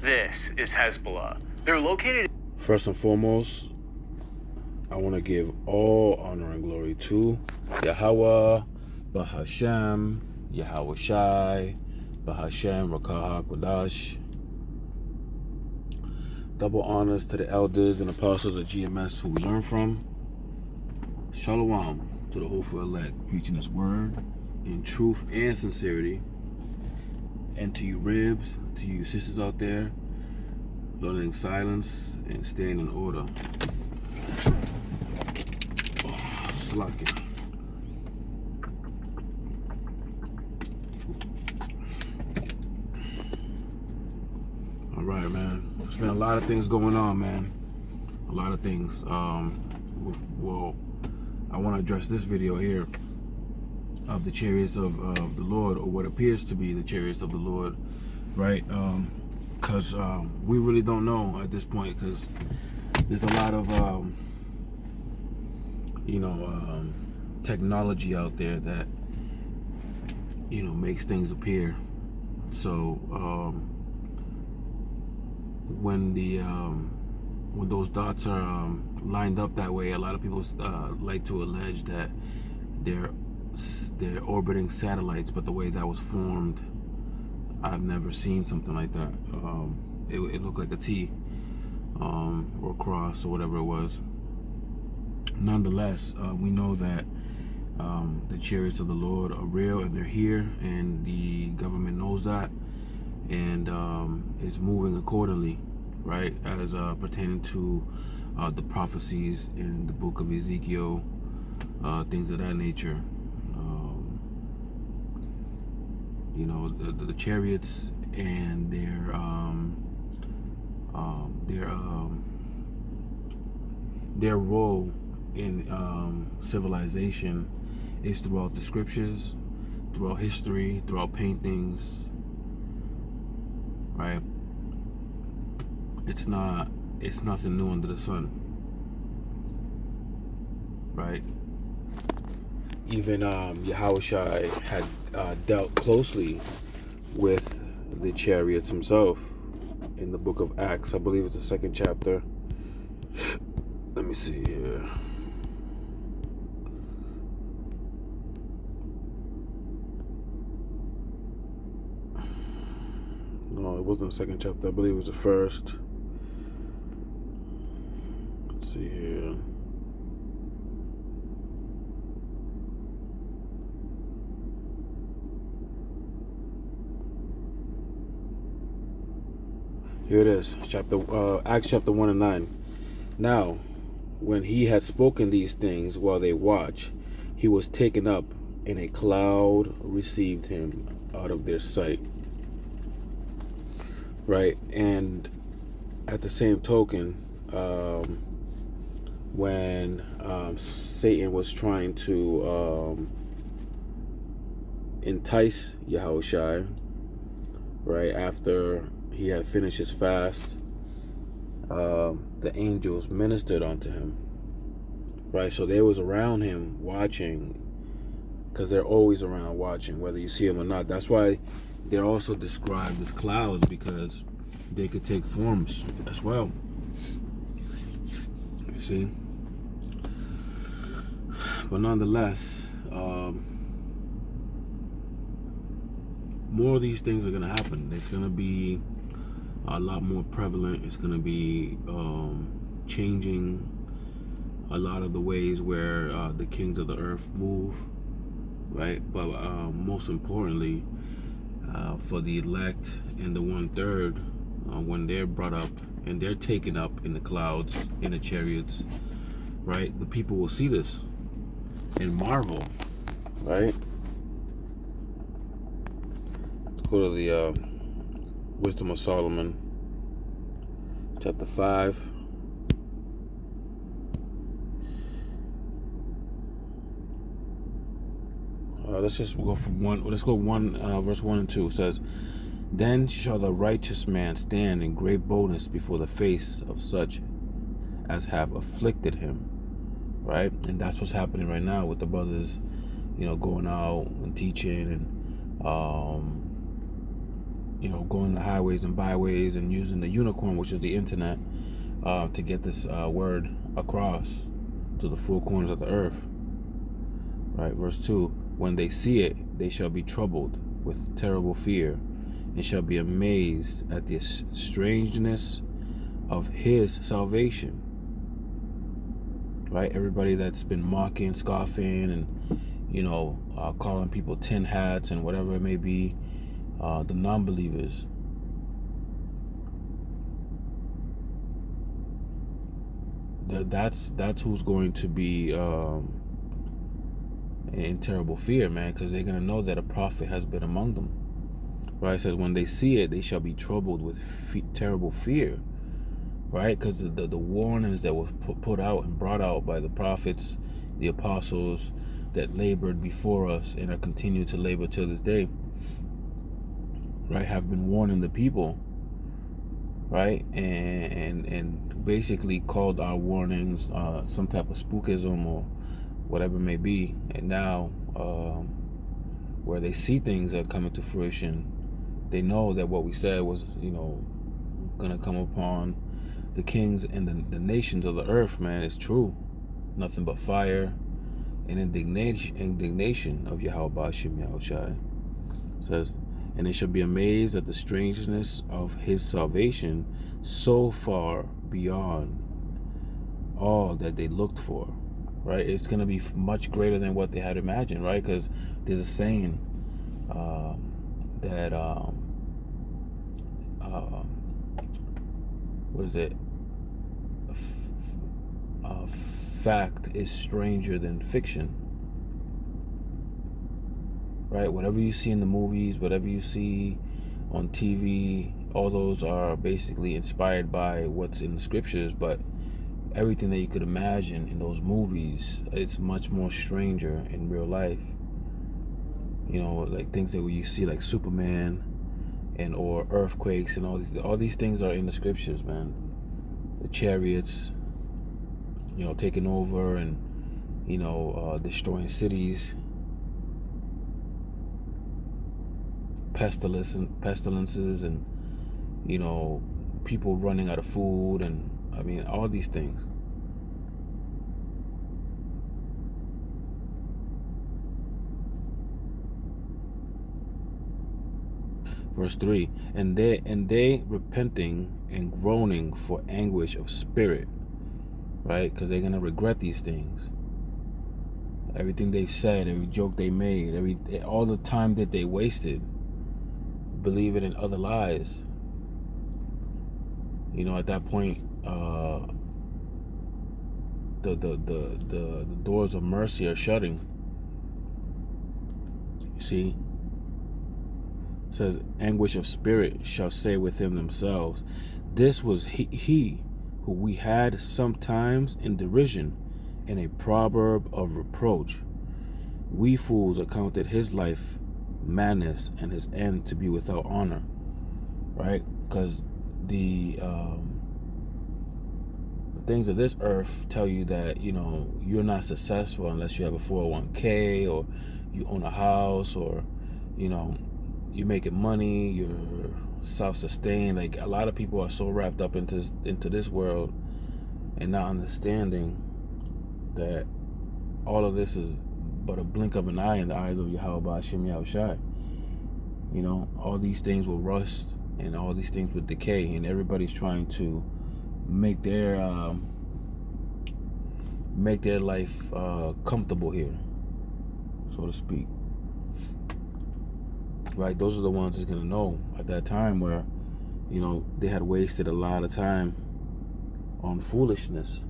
This is Hezbollah. They're located... First and foremost, I want to give all honor and glory to Yahweh, Bahashem, Yahweh Shai, Bahashem, Rakah HaKodash. Double honors to the elders and apostles of GMS who we learn from. Shalom to the hopeful elect, preaching His word in truth and sincerity. And to you ribs, to you sisters out there, learning silence and staying in order. Slacking. All right, man. There's been a lot of things going on, man. A lot of things. Well, I want to address this video here of the chariots of the Lord, or what appears to be the chariots of the Lord, right? Because we really don't know at this point, because there's a lot of technology out there that makes things appear. So when those dots are lined up that way, a lot of people like to allege that they're orbiting satellites, but the way that was formed, I've never seen something like that. It looked like a T or cross or whatever it was. Nonetheless, we know that the chariots of the Lord are real and they're here, and the government knows that, and is moving accordingly, right, as pertaining to the prophecies in the book of Ezekiel, things of that nature. The chariots and their role in civilization is throughout the scriptures, throughout history, throughout paintings, right? It's nothing new under the sun, right? Even Yahushua had dealt closely with the chariots himself in the book of Acts. I believe it's the 2nd chapter. Let me see here. No, it wasn't the 2nd chapter. I believe it was the 1st. Let's see here. Here it is, Acts chapter 1 and 9. Now, when he had spoken these things while they watched, he was taken up, and a cloud received him out of their sight. Right, and at the same token, when Satan was trying to entice Yahushua, right, after he had finished his fast, the angels ministered unto him, right? So they was around him watching, because they're always around watching, whether you see them or not. That's why they're also described as clouds, because they could take forms as well. You see? But nonetheless, more of these things are going to happen. It's going to be a lot more prevalent. It's going to be changing a lot of the ways where the kings of the earth move, right? But most importantly, for the elect and the 1/3, when they're brought up and they're taken up in the clouds, in the chariots, right? The people will see this and marvel, right? Let's go to the Wisdom of Solomon, chapter 5. Let's just go from one. Let's go verse 1 and 2. It says, "Then shall the righteous man stand in great boldness before the face of such as have afflicted him." Right, and that's what's happening right now with the brothers, going out and teaching and going the highways and byways and using the unicorn, which is the internet, to get this word across to the four corners of the earth. Right, verse 2, when they see it, they shall be troubled with terrible fear, and shall be amazed at the strangeness of his salvation. Right, everybody that's been mocking, scoffing, and calling people tin hats and whatever it may be, the non-believers. That's who's going to be in terrible fear, man, because they're gonna know that a prophet has been among them. Right, it says when they see it, they shall be troubled with terrible fear. Right, because the warnings that were put out and brought out by the prophets, the apostles that labored before us and are continue to labor till this day, right, have been warning the people, right, and basically called our warnings some type of spookism or whatever it may be. And now where they see things that are coming to fruition, they know that what we said was gonna come upon the kings and the nations of the earth, man. It's true. Nothing but fire and indignation of Yahweh Bashim Yahushai. Says, and they shall be amazed at the strangeness of his salvation, so far beyond all that they looked for. Right, it's going to be much greater than what they had imagined. Right, because there's a saying that what is it? Fact is stranger than fiction. Right, whatever you see in the movies, whatever you see on TV, all those are basically inspired by what's in the scriptures. But everything that you could imagine in those movies, it's much more stranger in real life. Like things that you see, like Superman and or earthquakes and all these things are in the scriptures, man. The chariots, taking over and destroying cities, pestilences, and people running out of food, and all these things. Verse 3, and they repenting and groaning for anguish of spirit. Right, because they're gonna regret these things. Everything they've said, every joke they made, all the time that they wasted, believing in other lies. At that point, the doors of mercy are shutting. You see, it says, anguish of spirit shall say within themselves, this was he who we had sometimes in derision, and a proverb of reproach. We fools accounted his life madness and his end to be without honor. Right, because the things of this earth tell you that you're not successful unless you have a 401k, or you own a house, or you're making money, you're self-sustained. Like, a lot of people are so wrapped up into this world and not understanding that all of this is but a blink of an eye in the eyes of Yahweh Ba'ashem Yahushai. All these things will rust and all these things will decay, and everybody's trying to make their life comfortable here, so to speak. Right, those are the ones that's gonna know at that time where they had wasted a lot of time on foolishness.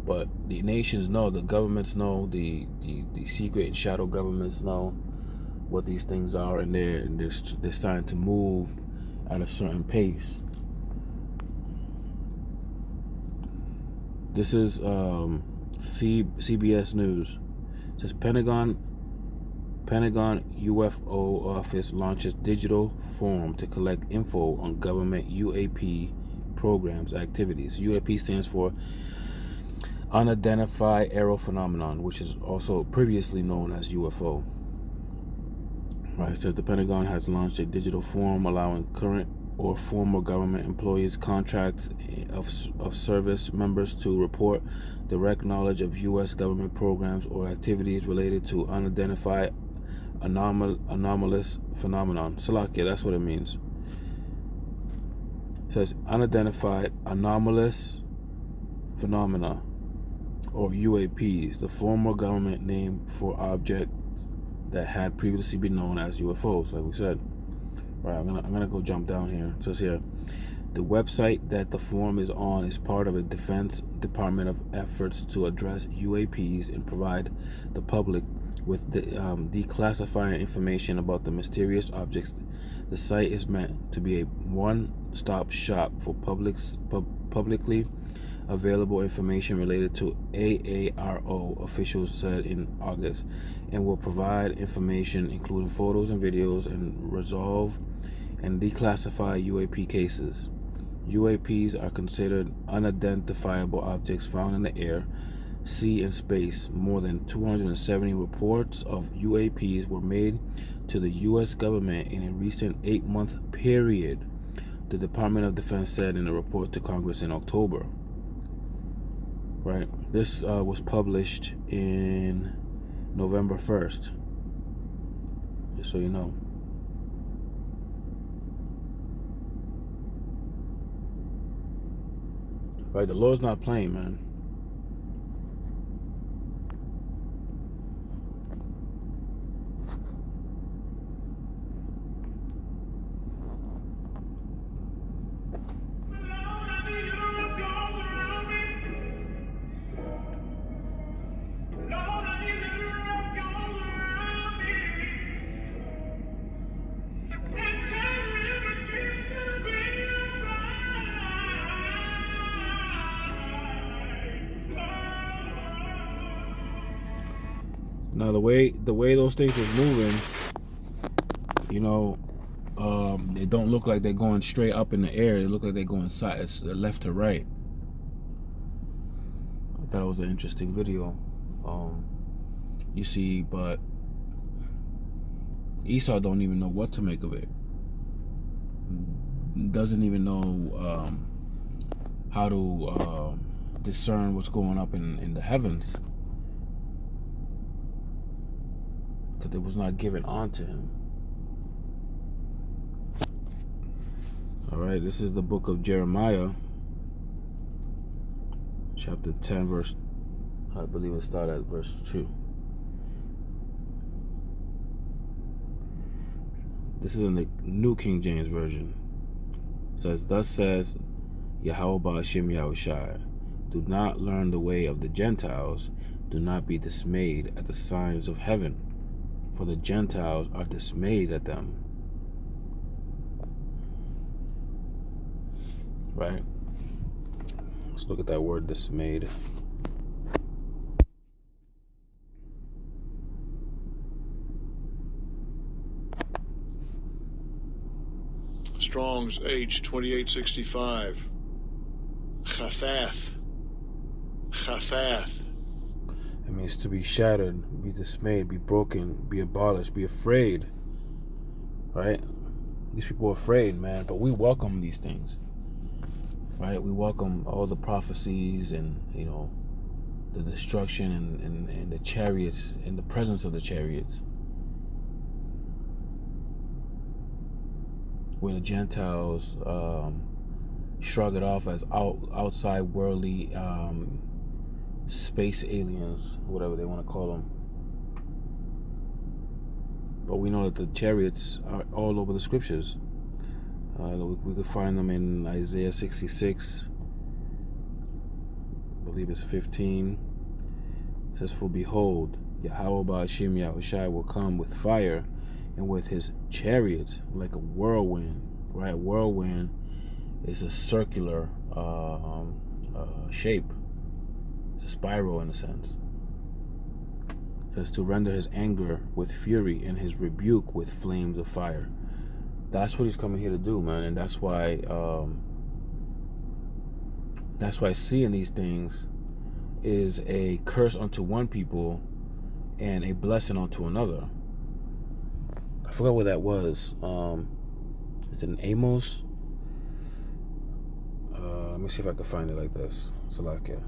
But the nations know, the governments know, the secret and shadow governments know what these things are, and they're starting to move at a certain pace. This is CBS News. It says Pentagon UFO office launches digital form to collect info on government UAP programs activities. UAP stands for Unidentified Aerial Phenomenon, which is also previously known as UFO. Right, it says the Pentagon has launched a digital form allowing current or former government employees, contracts of service members to report direct knowledge of U.S. government programs or activities related to unidentified anomalous phenomenon. Salakia, that's what it means. It says unidentified anomalous phenomena, or UAPs, the former government name for objects that had previously been known as UFOs, like we said. Right, I'm gonna go jump down here. It says here, the website that the form is on is part of a Defense Department of efforts to address UAPs and provide the public with declassifying information about the mysterious objects. The site is meant to be a one-stop shop for publicly available information related to AARO, officials said in August, and will provide information including photos and videos and resolve and declassify UAP cases. UAPs are considered unidentifiable objects found in the air, sea, and space. More than 270 reports of UAPs were made to the U.S. government in a recent 8-month period, the Department of Defense said in a report to Congress in October. Right, this was published in November 1st, just so you know. Right, the Lord's not playing, man. Now the way those things was moving, you know, they don't look like they're going straight up in the air. They look like they're going left to right. I thought it was an interesting video. You see, but Esau don't even know what to make of it. Doesn't even know how to discern what's going up in the heavens, because it was not given onto him. All right, this is the book of Jeremiah, chapter 10, verse, I believe it started at verse 2. This is in the New King James Version. It says, thus says Yahweh Ba'ashem Yahushai, do not learn the way of the Gentiles, do not be dismayed at the signs of heaven, for the Gentiles are dismayed at them. Right? Let's look at that word dismayed. Strong's H 2865. Chafath. It means to be shattered, be dismayed, be broken, be abolished, be afraid. Right? These people are afraid, man, but we welcome these things. Right? We welcome all the prophecies and, you know, the destruction and the chariots, and the presence of the chariots, where the Gentiles shrug it off as outside worldly space aliens, whatever they want to call them. But we know that the chariots are all over the scriptures. We could find them in Isaiah 66, I believe it's 15. It says, for behold, Yahweh Ba'ashem Yahushai will come with fire and with his chariots like a whirlwind. Right? Whirlwind is a circular shape. It's a spiral in a sense. It says to render his anger with fury and his rebuke with flames of fire. That's what he's coming here to do, man. And that's why seeing these things is a curse unto one people and a blessing unto another. I forgot what that was. Is it an Amos? Let me see if I can find it like this. Salakia.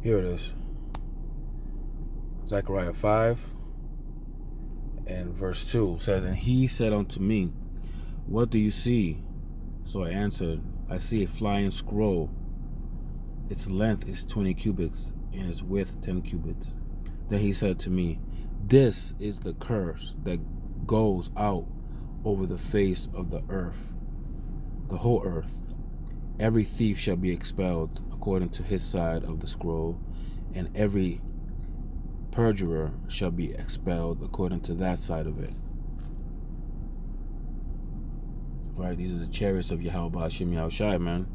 Here it is. Zechariah 5 and verse 2 says, "And he said unto me, What do you see? So I answered, I see a flying scroll. Its length is 20 cubits, and its width 10 cubits. Then he said to me, This is the curse that goes out over the face of the earth, the whole earth. Every thief shall be expelled according to his side of the scroll, and every perjurer shall be expelled according to that side of it." Right, these are the chariots of Yahweh Hashem Yahushai, man,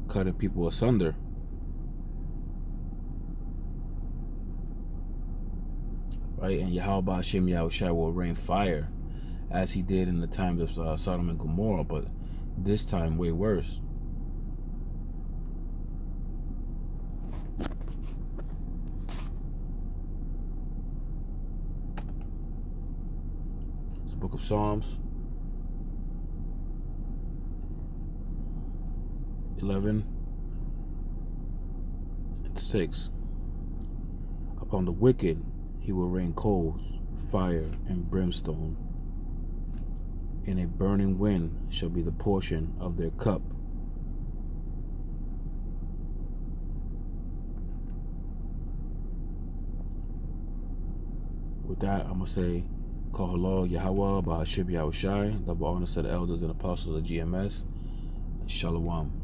cutting people asunder. Right, and Yahweh Hashem Yahushai will rain fire, as he did in the times of Sodom and Gomorrah, but this time way worse. It's the book of Psalms 11 and 6. Upon the wicked he will rain coals, fire, and brimstone, and a burning wind shall be the portion of their cup. With that, I'm going to say, Kahalo Yahweh Ba'ashib Yahushai, double honors to the elders and apostles of GMS, and Shalom.